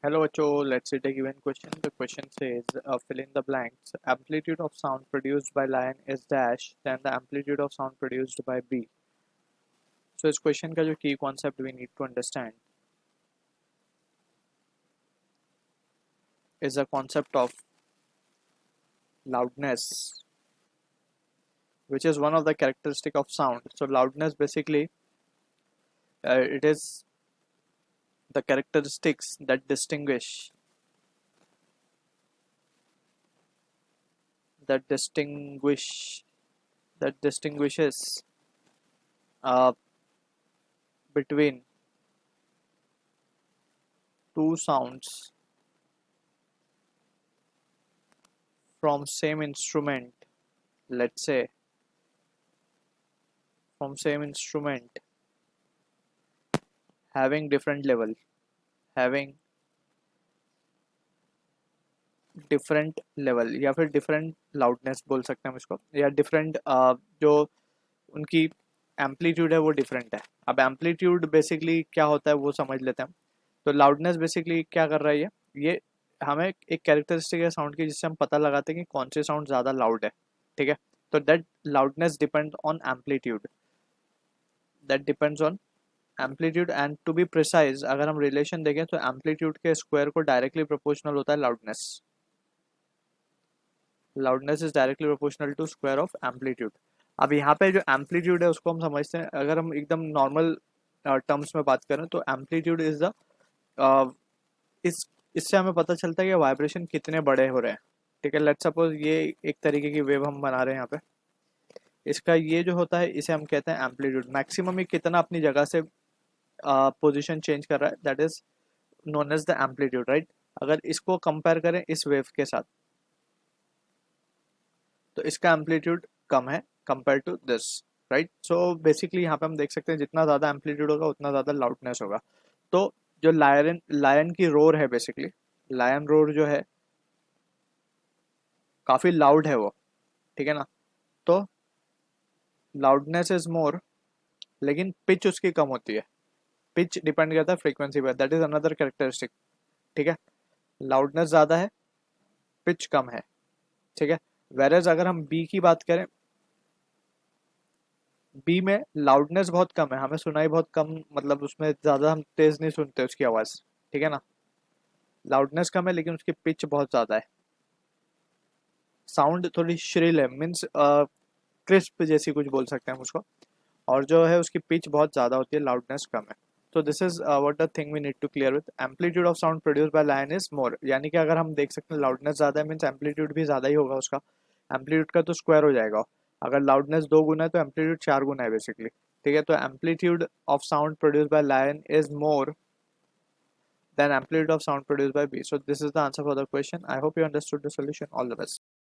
Hello, Acho. Let's see the given question. The question says, fill in the blanks. Amplitude of sound produced by lion is dash, then the amplitude of sound produced by bee. So इस question का जो key concept we need to understand is the concept of loudness, which is one of the characteristic of sound. So loudness basically it is the characteristics that distinguish that distinguishes uh, between two sounds from same instrument, let's say from same instrument having different level, having different level या फिर different loudness बोल सकते हैं हम इसको, या different जो उनकी एम्पलीट्यूड है वो डिफरेंट है. अब एम्पलीट्यूड बेसिकली क्या होता है वो समझ लेते हैं हम. तो लाउडनेस बेसिकली क्या कर रहा है, ये हमें एक कैरेक्टरिस्टिक है साउंड की जिससे हम पता लगाते हैं कि कौन से साउंड ज़्यादा लाउड है. ठीक है, तो that loudness depend on amplitude, that depends on amplitude. And to be precise अगर हम रिलेशन देखें तो एम्पलीट्यूड के स्क्वायर को डायरेक्टली प्रोपोर्शनल होता है loudness. Loudness is directly proportional to square of amplitude. अब यहाँ पे जो एम्पलीट्यूड है उसको हम समझते हैं, अगर हम एकदम नॉर्मल टर्म्स में बात करें तो एम्पलीट्यूड इज द इस इससे हमें पता चलता है कि वाइब्रेशन कितने बड़े हो रहे हैं. ठीक है, लेट्स सपोज ये एक तरीके की वेव हम बना रहे हैं यहाँ पे. इसका ये जो होता है इसे हम कहते हैं एम्पलीट्यूड. मैक्सिमम ये कितना अपनी जगह से पोजीशन चेंज कर रहा है, that is known as the amplitude, right. अगर इसको कंपेयर करें इस वेव के साथ तो इसका एम्पलीट्यूड कम है compare to this, right. So basically यहाँ पे हम देख सकते हैं जितना ज़्यादा एम्पलीट्यूड होगा उतना ज़्यादा लाउडनेस होगा. तो जो लायन लायन की रोर है, बेसिकली लायन रोर जो है काफ़ी लाउड है वो. ठीक है ना. तो लाउडनेस इज मोर, लेकिन पिच उसकी कम होती है. पिच डिपेंड करता है फ्रीक्वेंसी पर, दैट इज अनदर कैरेक्टरिस्टिक. ठीक है, लाउडनेस ज़्यादा है, पिच कम है. ठीक है, वेरेज अगर हम बी की बात करें, बी में लाउडनेस बहुत कम है, हमें सुनाई बहुत कम, मतलब उसमें ज़्यादा हम तेज़ नहीं सुनते उसकी आवाज़. ठीक है ना, लाउडनेस कम है लेकिन उसकी पिच बहुत ज़्यादा है. साउंड थोड़ी श्रिल है, मीन्स क्रिस्प जैसी कुछ बोल सकते हैं हम उसको. और जो है उसकी पिच बहुत ज़्यादा होती है, लाउडनेस कम है. तो this is what the thing we need to clear with. Amplitude of sound produce by lion is more, यानी कि अगर हम देख सकते हैं लाउडनेस ज़्यादा है मीन्स एम्पलीट्यूड भी ज़्यादा ही होगा उसका. एम्पलीट्यूड का तो स्क्वायर हो जाएगा. अगर लाउडनेस 2 गुना है तो एम्पलीट्यूड 4 गुना है बेसिकली. ठीक है, तो amplitude of sound produce by lion is more than amplitude of sound produced by bee. So this is the answer for the question. I hope you understood the solution. All the best.